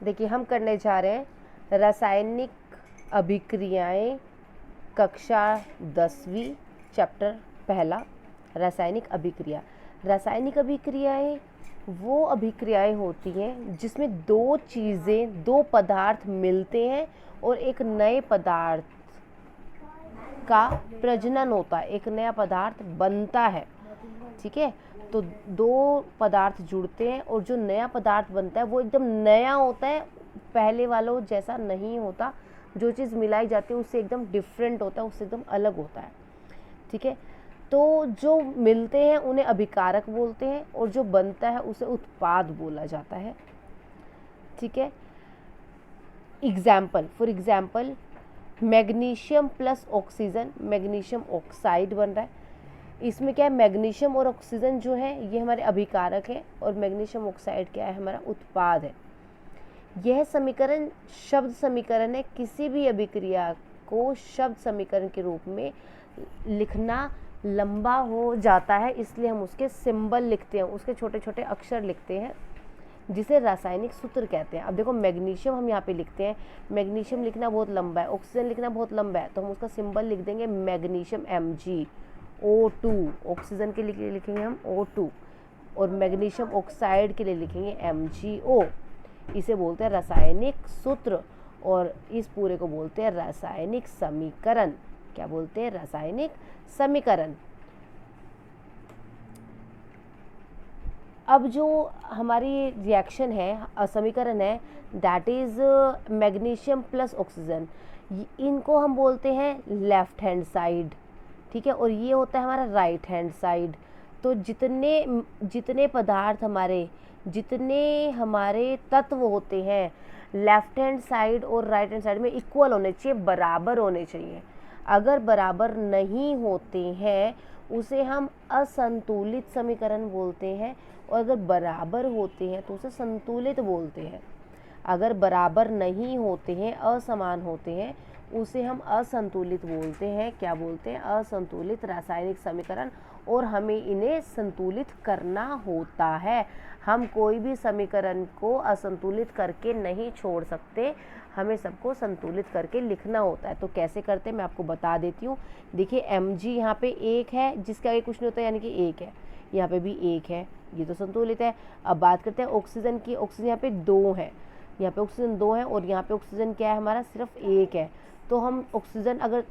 देखिए हम करने जा रहे हैं रासायनिक अभिक्रियाएं, कक्षा 10वीं, चैप्टर पहला, रासायनिक अभिक्रिया। रासायनिक अभिक्रियाएं वो अभिक्रियाएं होती हैं जिसमें दो चीज़ें, दो पदार्थ मिलते हैं और एक नए पदार्थ का प्रजनन होता है, एक नया पदार्थ बनता है। ठीक है, तो दो पदार्थ जुड़ते हैं और जो नया पदार्थ बनता है वो एकदम नया होता है, पहले वालों जैसा नहीं होता। जो चीज़ मिलाई जाती है उससे एकदम डिफरेंट होता है, उससे एकदम अलग होता है। ठीक है, तो जो मिलते हैं उन्हें अभिकारक बोलते हैं और जो बनता है उसे उत्पाद बोला जाता है। ठीक है, for example magnesium plus oxygen, magnesium oxide बन रहा है। इसमें क्या है, मैग्नीशियम और ऑक्सीजन जो है ये हमारे अभिकारक है और मैग्नीशियम ऑक्साइड क्या है, हमारा उत्पाद है। यह समीकरण शब्द समीकरण है। किसी भी अभिक्रिया को शब्द समीकरण के रूप में लिखना लंबा हो जाता है, इसलिए हम उसके सिंबल लिखते हैं, उसके छोटे छोटे अक्षर लिखते हैं, जिसे रासायनिक सूत्र कहते हैं। अब देखो मैग्नीशियम हम यहाँ पे लिखते हैं, मैग्नीशियम लिखना बहुत लंबा है, ऑक्सीजन लिखना बहुत लंबा है, तो हम उसका सिंबल लिख देंगे मैग्नीशियम MgO2। ऑक्सीजन के लिए लिखेंगे हम O2 और मैग्नीशियम ऑक्साइड के लिए लिखेंगे MgO। इसे बोलते हैं रासायनिक सूत्र और इस पूरे को बोलते हैं रासायनिक समीकरण। क्या बोलते हैं, रासायनिक समीकरण। अब जो हमारी रिएक्शन है, समीकरण है, that is magnesium plus oxygen, इनको हम बोलते हैं लेफ्ट हैंड साइड। ठीक है, और ये होता है हमारा राइट हैंड साइड। तो जितने पदार्थ जितने हमारे तत्व होते हैं लेफ्ट हैंड साइड और राइट हैंड साइड में इक्वल होने चाहिए, बराबर होने चाहिए। अगर बराबर नहीं होते हैं उसे हम असंतुलित समीकरण बोलते हैं, और अगर बराबर होते हैं तो उसे संतुलित बोलते हैं। अगर बराबर नहीं होते हैं, असमान होते हैं, उसे हम असंतुलित बोलते हैं। क्या बोलते हैं, असंतुलित रासायनिक समीकरण। और हमें इन्हें संतुलित करना होता है। हम कोई भी समीकरण को असंतुलित करके नहीं छोड़ सकते, हमें सबको संतुलित करके लिखना होता है। तो कैसे करते हैं मैं आपको बता देती हूँ। देखिए Mg यहाँ पे एक है, जिसके आगे कुछ नहीं होता, यानी कि एक है, यहाँ पे भी एक है, ये तो संतुलित है। अब बात करते हैं ऑक्सीजन की। ऑक्सीजन यहाँ पे दो है, यहाँ पे ऑक्सीजन दो है और यहाँ पे ऑक्सीजन क्या है, हमारा सिर्फ एक है। तो हम ऑक्सीजन, अगर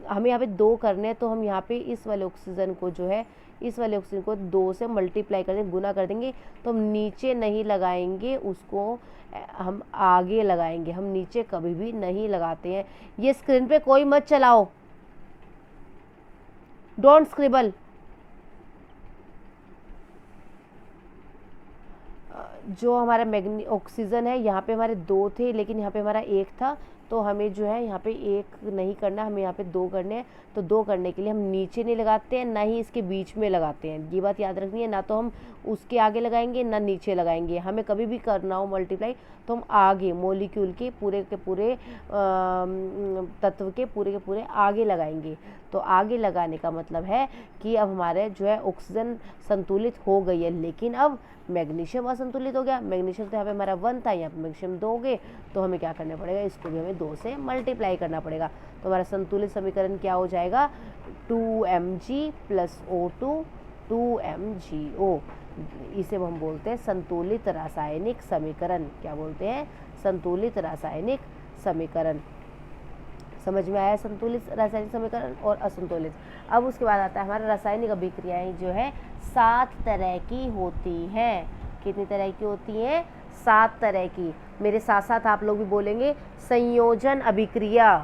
हमें यहाँ पे दो करने हैं तो हम यहाँ पे इस वाले ऑक्सीजन को जो है, इस वाले ऑक्सीजन को दो से मल्टीप्लाई कर देंगे, गुना कर देंगे। तो हम नीचे नहीं लगाएंगे, उसको हम आगे लगाएंगे। हम नीचे कभी भी नहीं लगाते हैं। ये स्क्रीन पे कोई मत चलाओ, डोंट स्क्रिबल। जो हमारा ऑक्सीजन है, यहाँ पे हमारे दो थे लेकिन यहाँ पे हमारा एक था, तो हमें जो है यहाँ पे एक नहीं करना, हमें यहाँ पे दो करने हैं। तो दो करने के लिए हम नीचे नहीं लगाते हैं, ना ही इसके बीच में लगाते हैं। ये बात याद रखनी है, ना तो हम उसके आगे लगाएंगे ना नीचे लगाएंगे। हमें कभी भी करना हो मल्टीप्लाई तो हम आगे मॉलिक्यूल के पूरे तत्व के पूरे आगे लगाएंगे। तो आगे लगाने का मतलब है कि अब हमारे जो है ऑक्सीजन संतुलित हो गई है, लेकिन अब मैग्नीशियम असंतुलित हो गया। मैग्नीशियम तो यहाँ पे हमारा 1 था, यहाँ पे मैग्नीशियम 2 हो गए, तो हमें क्या करना पड़ेगा, इसको भी हमें 2 से मल्टीप्लाई करना पड़ेगा। तो हमारा संतुलित समीकरण क्या हो जाएगा, 2Mg प्लस O2 2MgO। इसे हम बोलते हैं संतुलित रासायनिक समीकरण। क्या बोलते हैं, संतुलित रासायनिक समीकरण। समझ में आया संतुलित रासायनिक समीकरण और असंतुलित। अब उसके बाद आता है हमारा रासायनिक अभिक्रियाएं जो है 7 तरह की होती हैं। कितनी तरह की होती हैं, 7 तरह की। मेरे साथ साथ आप लोग भी बोलेंगे। संयोजन अभिक्रिया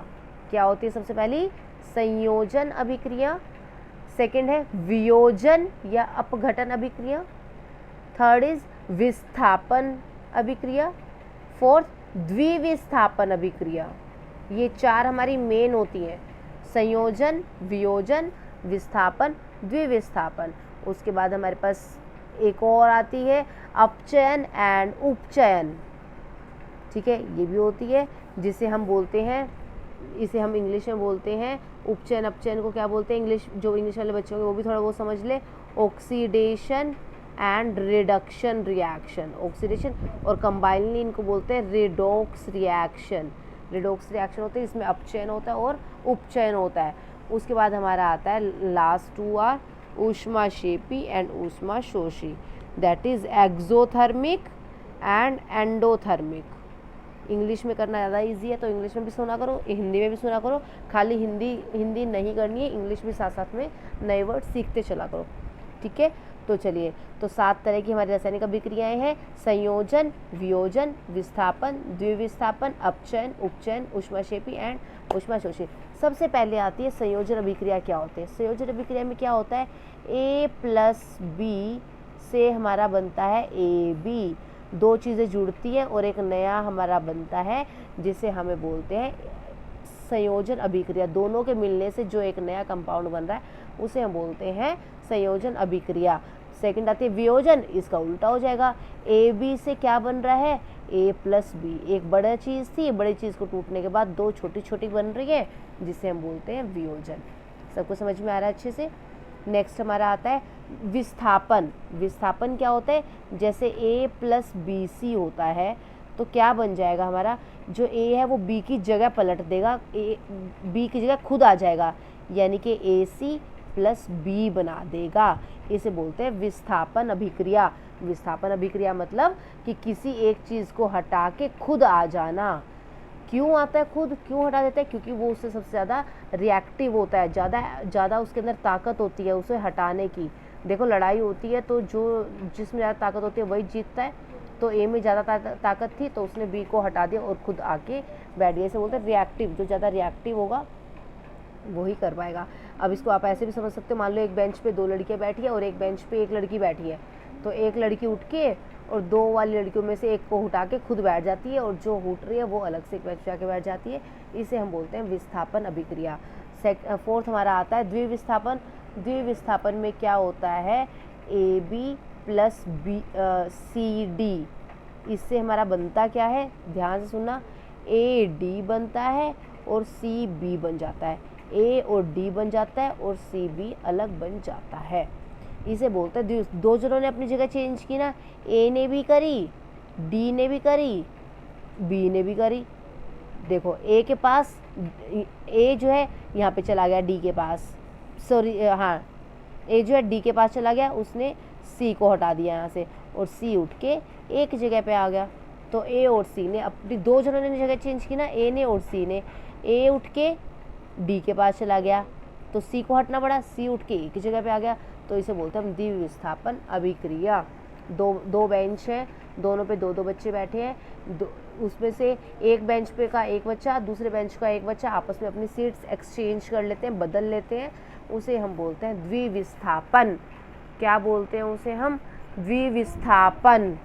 क्या होती है, सबसे पहली संयोजन अभिक्रिया। सेकंड है वियोजन या अपघटन अभिक्रिया। थर्ड इज विस्थापन अभिक्रिया। फोर्थ द्विविस्थापन अभिक्रिया। ये 4 हमारी मेन होती हैं, संयोजन, वियोजन, विस्थापन, द्विविस्थापन। उसके बाद हमारे पास एक और आती है अपचयन एंड उपचयन। ठीक है, ये भी होती है, जिसे हम बोलते हैं, इसे हम इंग्लिश में बोलते हैं उपचयन। अपचयन को क्या बोलते हैं, इंग्लिश, जो इंग्लिश वाले बच्चे होंगे वो भी थोड़ा वो समझ ले। Oxidation and reduction reaction, oxidation और कंबाइनली इनको बोलते हैं रिडॉक्स रिएक्शन। रिडॉक्स रिएक्शन होते हैं, इसमें अपचयन होता है और उपचयन होता है। उसके बाद हमारा आता है लास्ट टू आर ऊष्माक्षेपी एंड ऊष्माशोषी, that is exothermic and endothermic. English में करना ज़्यादा इजी है तो इंग्लिश में भी सुना करो, हिंदी में भी सुना करो। खाली हिंदी नहीं करनी है, इंग्लिश भी साथ साथ में नए वर्ड सीखते चला करो, ठीक है। तो चलिए, तो 7 तरह की हमारी रासायनिक अभिक्रियाएं हैं: संयोजन, वियोजन, विस्थापन, द्विविस्थापन, अपचयन, उपचयन, ऊष्माक्षेपी एंड ऊष्माशोषी। सबसे पहले आती है संयोजन अभिक्रिया। क्या होते हैं संयोजन अभिक्रिया में? क्या होता है, A+B से हमारा बनता है AB, दो चीज़ें जुड़ती हैं और एक नया हमारा बनता है जिसे हमें बोलते हैं संयोजन अभिक्रिया। दोनों के मिलने से जो एक नया कंपाउंड बन रहा है उसे हम बोलते हैं संयोजन अभिक्रिया। सेकंड आती है वियोजन, इसका उल्टा हो जाएगा। AB से क्या बन रहा है, A+B, एक बड़ा चीज़ थी, बड़ी चीज़ को टूटने के बाद दो छोटी छोटी बन रही है जिसे हम बोलते हैं वियोजन। सबको समझ में आ रहा है अच्छे से। नेक्स्ट हमारा आता है विस्थापन। विस्थापन क्या होता है, जैसे A+BC होता है तो क्या बन जाएगा हमारा, जो A है वो B की जगह पलट देगा, B की जगह खुद आ जाएगा, यानी कि AC+B बना देगा। इसे बोलते हैं विस्थापन अभिक्रिया। विस्थापन अभिक्रिया मतलब कि किसी एक चीज़ को हटा के खुद आ जाना। क्यों आता है खुद, क्यों हटा देता है, क्योंकि वो उससे सबसे ज़्यादा रिएक्टिव होता है, ज़्यादा उसके अंदर ताकत होती है उसे हटाने की। देखो लड़ाई होती है तो जिसमें ज़्यादा ताकत होती है वही जीतता है। तो ए में ज़्यादा ताकत थी तो उसने बी को हटा दिया और खुद आके बैठ गया। इसे बोलते हैं रिएक्टिव, जो ज़्यादा रिएक्टिव होगा वही कर पाएगा। अब इसको आप ऐसे भी समझ सकते हो, मान लो एक बेंच पे 2 लड़कियाँ बैठी है और एक बेंच पे एक लड़की बैठी है, तो एक लड़की उठ के और 2 वाली लड़कियों में से एक को उठा के खुद बैठ जाती है और जो उठ रही है वो अलग से एक बेंच पे आके बैठ जाती है। इसे हम बोलते हैं विस्थापन अभिक्रिया। फोर्थ हमारा आता है द्विविस्थापन। द्विविस्थापन में क्या होता है, AB+CD, इससे हमारा बनता क्या है, ध्यान से सुनना, AD बनता है और CB बन जाता है। A और D बन जाता है और CB अलग बन जाता है। इसे बोलते हैं दो जनों ने अपनी जगह चेंज की ना, A ने भी करी, D ने भी करी, B ने भी करी। देखो A के पास, A जो है यहाँ पे चला गया D के पास, सॉरी हाँ, A जो है D के पास चला गया, उसने C को हटा दिया यहाँ से और C उठ के एक जगह पे आ गया। तो A और C ने अपनी, 2 जनों ने जगह चेंज की ना, A ने और C ने। A उठ के D के पास चला गया तो C को हटना पड़ा, C उठ के एक जगह पे आ गया। तो इसे बोलते हैं हम द्विविस्थापन अभिक्रिया। दो बेंच है, दोनों पे 2-2 बच्चे बैठे हैं, उसमें से एक बेंच पे का एक बच्चा, दूसरे बेंच का एक बच्चा आपस में अपनी सीट्स एक्सचेंज कर लेते हैं, बदल लेते हैं, उसे हम बोलते हैं द्विविस्थापन। क्या बोलते हैं उसे हम, द्विविस्थापन।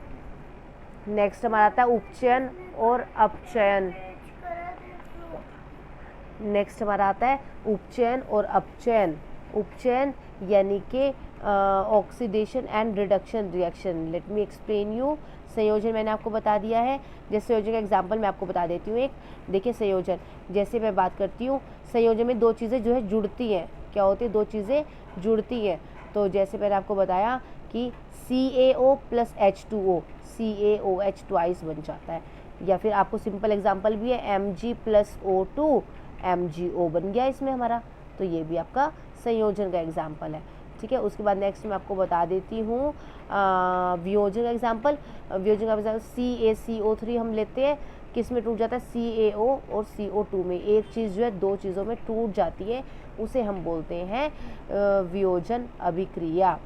नेक्स्ट हमारा आता है उपचयन और अपचयन। नेक्स्ट हमारा आता है उपचयन और अपचयन। उपचयन यानी कि oxidation and reduction reaction. Late me explain you. संयोजन मैंने आपको बता दिया है, जैसे संयोजन का एग्जांपल मैं आपको बता देती हूँ एक। देखिए संयोजन, जैसे मैं बात करती हूँ, संयोजन में 2 चीज़ें जो है जुड़ती हैं। क्या होती है, 2 चीज़ें जुड़ती हैं। तो जैसे मैंने आपको बताया कि CaO+H2O, CaOH ट्वाइस बन जाता है। या फिर आपको सिंपल एग्जांपल भी है, Mg+O2, MgO बन गया इसमें हमारा। तो ये भी आपका संयोजन का एग्जाम्पल है, ठीक है। उसके बाद नेक्स्ट मैं आपको बता देती हूँ वियोजन का एग्जाम्पल। वियोजन का एग्जाम्पल CaCO3 हम लेते हैं, किस में टूट जाता है, CaO और CO2 में। एक चीज़ जो है 2 चीज़ों में टूट जाती है, उसे हम बोलते हैं वियोजन अभिक्रिया।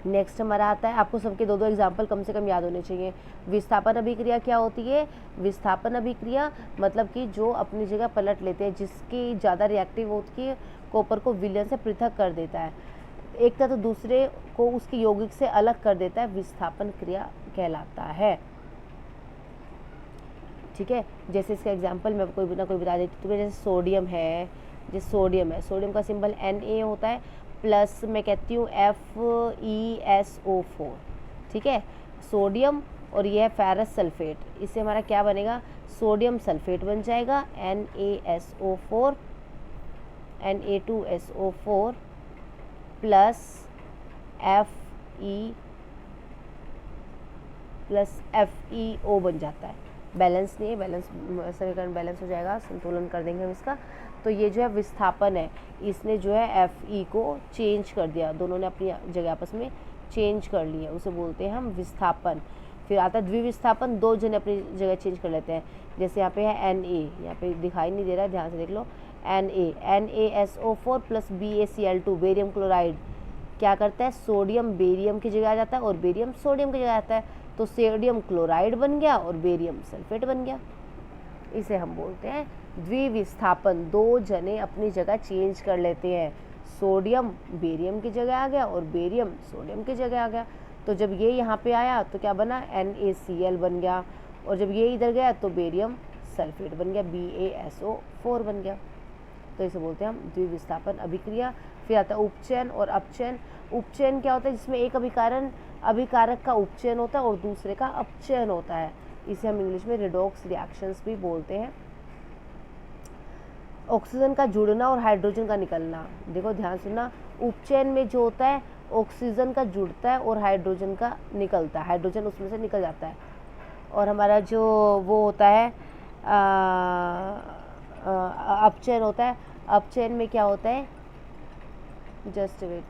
नेक्स्ट हमारा आता है, आपको सबके 2-2 एग्जाम्पल कम से कम याद होने चाहिए। विस्थापन अभिक्रिया क्या होती है, विस्थापन अभिक्रिया मतलब कि जो अपनी जगह पलट लेते हैं, जिसकी ज़्यादा रिएक्टिव होती है, कॉपर को विलयन से पृथक कर देता है, एक तत्व दूसरे को उसके यौगिक से अलग कर देता है, विस्थापन क्रिया कहलाता है, ठीक है। जैसे इसका एग्जाम्पल मैं कोई ना कोई बता देती हूँ। जैसे सोडियम है, जैसे सोडियम है, सोडियम का सिंबल Na होता है, प्लस मैं कहती हूँ FeSO4, ठीक है, सोडियम, और ये है फेरस सल्फेट। इससे हमारा क्या बनेगा, सोडियम सल्फेट बन जाएगा, NaSO4, Na2SO4 plus E plus FeO बन जाता है। बैलेंस नहीं है, बैलेंस समीकरण बैलेंस हो जाएगा, संतुलन कर देंगे हम इसका। तो ये जो है विस्थापन है, इसने जो है Fe को चेंज कर दिया, दोनों ने अपनी जगह आपस में चेंज कर लिया, उसे बोलते हैं हम विस्थापन। फिर आता है द्विविस्थापन, दो जने अपनी जगह चेंज कर लेते हैं। जैसे यहाँ पे है Na, यहाँ पे दिखाई नहीं दे रहा है, ध्यान से देख लो। NaSO4 plus BaCl2 barium chloride क्या करता है, सोडियम बेरियम की जगह आ जाता है और बेरियम सोडियम की जगह आता है, तो सोडियम क्लोराइड बन गया और बेरियम सल्फेट बन गया। इसे हम बोलते हैं द्विविस्थापन, दो जने अपनी जगह चेंज कर लेते हैं, सोडियम बेरियम की जगह आ गया और बेरियम सोडियम की जगह आ गया। तो जब ये यहाँ पे आया तो क्या बना, NaCl बन गया, और जब ये इधर गया तो बेरियम सल्फेट बन गया, BaSO4 बन गया। तो इसे बोलते हैं हम द्विविस्थापन अभिक्रिया। फिर आता है उपचयन और अपचयन। उपचयन क्या होता है, जिसमें एक अभिकारक का उपचयन होता है और दूसरे का अपचयन होता है, इसे हम इंग्लिश में रिडॉक्स रिएक्शंस भी बोलते हैं। ऑक्सीजन का जुड़ना और हाइड्रोजन का निकलना, देखो ध्यान सुनना, उपचयन में जो होता है ऑक्सीजन का जुड़ता है और हाइड्रोजन का निकलता है, हाइड्रोजन उसमें से निकल जाता है। और हमारा जो वो होता है अपचयन होता है, अपचयन में क्या होता है, जस्ट वेट,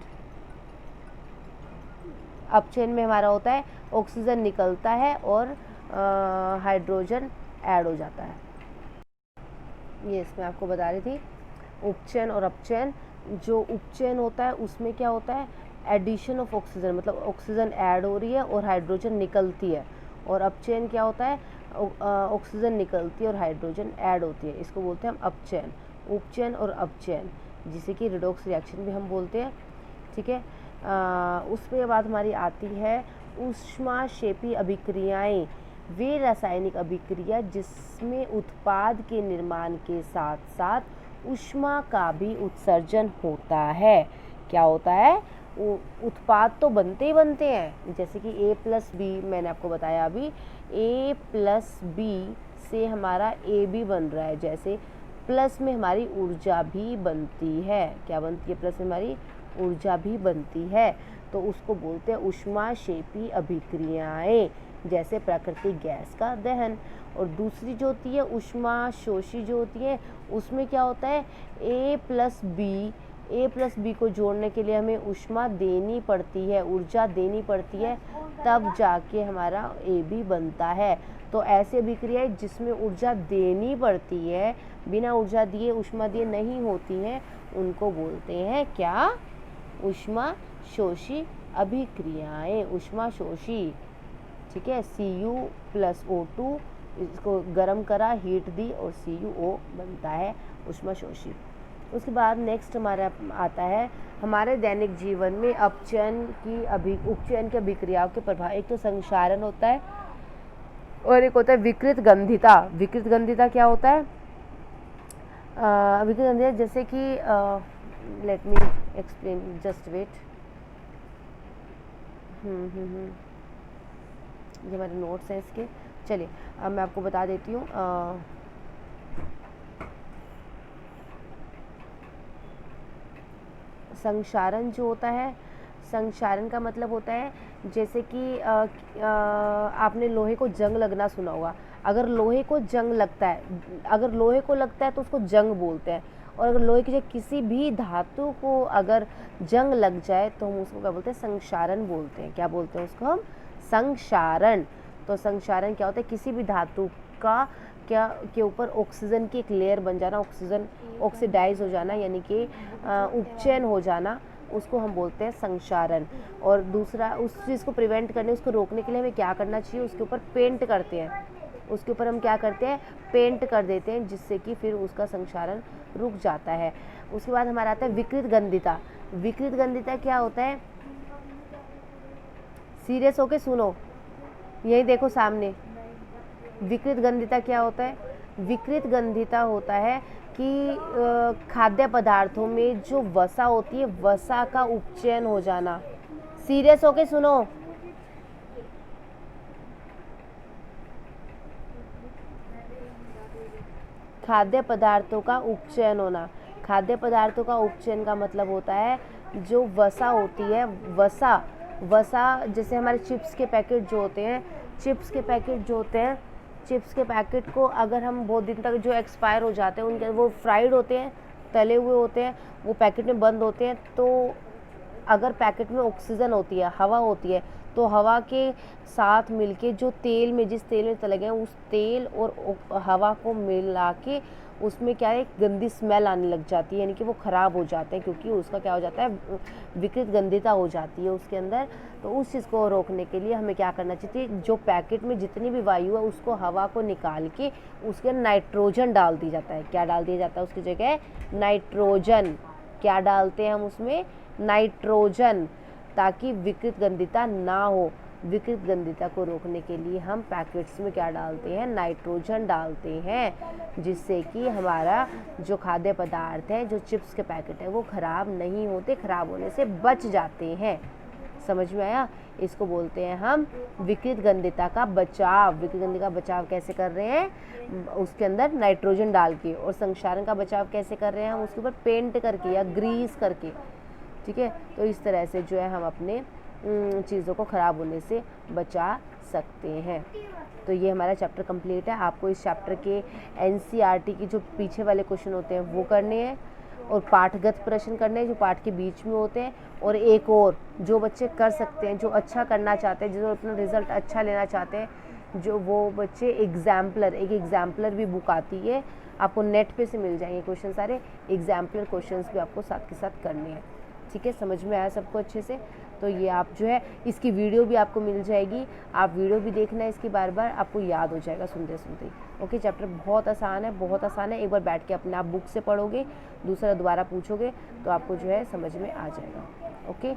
अपचयन में हमारा होता है ऑक्सीजन निकलता है और हाइड्रोजन ऐड हो जाता है। ये इसमें आपको बता रही थी उपचयन और अपचयन। जो उपचयन होता है उसमें क्या होता है, एडिशन ऑफ ऑक्सीजन, मतलब ऑक्सीजन ऐड हो रही है और हाइड्रोजन निकलती है। और अपचयन क्या होता है, ऑक्सीजन निकलती है और हाइड्रोजन ऐड होती है, इसको बोलते हैं हम अपचयन। उपचयन और अपचयन, जिसे कि रिडॉक्स रिएक्शन भी हम बोलते हैं, ठीक है। उसके बाद हमारी आती है ऊष्माक्षेपी अभिक्रियाएं, वे रासायनिक अभिक्रिया जिसमें उत्पाद के निर्माण के साथ साथ ऊष्मा का भी उत्सर्जन होता है। क्या होता है, उत्पाद तो बनते ही बनते हैं, जैसे कि A+B मैंने आपको बताया अभी, A+B से हमारा AB बन रहा है, जैसे प्लस में हमारी ऊर्जा भी बनती है। क्या बनती है, प्लस में हमारी ऊर्जा भी बनती है, तो उसको बोलते हैं ऊष्माक्षेपी अभिक्रियाएं, जैसे प्राकृतिक गैस का दहन। और दूसरी जो होती है ऊष्माशोषी जो होती है, उसमें क्या होता है, A+B को जोड़ने के लिए हमें ऊष्मा देनी पड़ती है, ऊर्जा देनी पड़ती है, तब जाके हमारा AB बनता है। तो ऐसे अभिक्रियाएं जिसमें ऊर्जा देनी पड़ती है, बिना ऊर्जा दिए ऊष्मा दिए नहीं होती हैं, उनको बोलते हैं क्या, ऊष्माशोषी अभिक्रियाएं, ऊष्माशोषी, ठीक है। Cu+O2, इसको गर्म करा, हीट दी और CuO बनता है, ऊष्माशोषी। उसके बाद नेक्स्ट हमारा आता है हमारे दैनिक जीवन में अपचयन उपचयन की अभिक्रियाओं के प्रभाव। एक तो संक्षारण होता है और एक होता है विकृत गंधिता। विकृत गंधिता क्या होता है, विकृत गंधिता जैसे कि let me explain, just wait. ये हमारे नोट्स हैं इसके, चलिए अब मैं आपको बता देती हूँ। संक्षारण जो होता है, संक्षारण का मतलब होता है जैसे कि आपने लोहे को जंग लगना सुना होगा। अगर लोहे को जंग लगता है, अगर लोहे को लगता है तो उसको जंग बोलते हैं, और अगर लोहे की किसी भी धातु को अगर जंग लग जाए तो हम उसको क्या बोलते हैं, संक्षारण बोलते हैं। क्या बोलते हैं उसको हम, संक्षारण। तो संक्षारण क्या होता है, किसी भी धातु का क्या के ऊपर ऑक्सीजन की एक लेयर बन जाना, ऑक्सीजन ऑक्सीडाइज हो जाना, यानी कि उपचयन हो जाना, उसको हम बोलते हैं संक्षारण। और दूसरा, उस चीज़ को प्रिवेंट करने, उसको रोकने के लिए हमें क्या करना चाहिए, उसके ऊपर पेंट करते हैं, उसके ऊपर हम क्या करते हैं, पेंट कर देते हैं, जिससे कि फिर उसका संक्षारण रुक जाता है। उसके बाद हमारा आता है विकृत गंधिता। विकृत गंधिता क्या होता है, सीरियस होके सुनो, यही देखो सामने। विकृत गंधिता क्या होता है, विकृत गंधिता होता है कि खाद्य पदार्थों में जो वसा होती है, वसा का उपचयन हो जाना। सीरियस होके सुनो, खाद्य पदार्थों का उपचयन होना। खाद्य पदार्थों का उपचयन का मतलब होता है जो वसा होती है, वसा वसा जैसे हमारे चिप्स के पैकेट जो होते हैं, चिप्स के पैकेट को अगर हम बहुत दिन तक जो एक्सपायर हो जाते हैं उनके, वो फ्राइड होते हैं, तले हुए होते हैं, वो पैकेट में बंद होते हैं, तो अगर पैकेट में ऑक्सीजन होती है, हवा होती है, तो हवा के साथ मिलके जो तेल में, जिस तेल में तले गए उस तेल और हवा को मिला के उसमें क्या है, गंदी स्मेल आने लग जाती है, यानी कि वो ख़राब हो जाते हैं, क्योंकि उसका क्या हो जाता है, विकृत गंधता हो जाती है उसके अंदर। तो उस चीज़ को रोकने के लिए हमें क्या करना चाहिए, जो पैकेट में जितनी भी वायु है उसको, हवा को निकाल के उसके नाइट्रोजन डाल दिया जाता है। क्या डाल दिया जाता है उसकी जगह? नाइट्रोजन। क्या डालते हैं हम उसमें? नाइट्रोजन, ताकि विकृत गंधता ना हो। विकृत गंधता को रोकने के लिए हम पैकेट्स में क्या डालते हैं? नाइट्रोजन डालते हैं, जिससे कि हमारा जो खाद्य पदार्थ है, जो चिप्स के पैकेट है, वो ख़राब नहीं होते, ख़राब होने से बच जाते हैं। समझ में आया? इसको बोलते हैं हम विकृत गंधता का बचाव। विकृत गंधता का बचाव कैसे कर रहे हैं? उसके अंदर नाइट्रोजन डाल के। और संक्षारण का बचाव कैसे कर रहे हैं? हम उसके ऊपर पेंट करके या ग्रीस करके। ठीक है, तो इस तरह से जो है हम अपने चीज़ों को ख़राब होने से बचा सकते हैं। तो ये हमारा चैप्टर कंप्लीट है। आपको इस चैप्टर के एनसीईआरटी की जो पीछे वाले क्वेश्चन होते हैं वो करने हैं, और पाठगत प्रश्न करने हैं जो पाठ के बीच में होते हैं, और एक और जो बच्चे कर सकते हैं, जो अच्छा करना चाहते हैं, जो अपना रिज़ल्ट अच्छा लेना चाहते हैं, जो वो बच्चे एग्जाम्पलर भी बुक आती है, आपको नेट पे से मिल जाएंगे क्वेश्चन सारे। एग्जाम्पलर क्वेश्चंस भी आपको साथ के साथ करने हैं। ठीक है, समझ में आया सबको अच्छे से? तो ये आप जो है, इसकी वीडियो भी आपको मिल जाएगी, आप वीडियो भी देखना है इसकी, बार बार आपको याद हो जाएगा सुनते सुनते। ओके, चैप्टर बहुत आसान है, बहुत आसान है। एक बार बैठ के अपने आप बुक से पढ़ोगे, दूसरा दोबारा पूछोगे, तो आपको जो है समझ में आ जाएगा। ओके।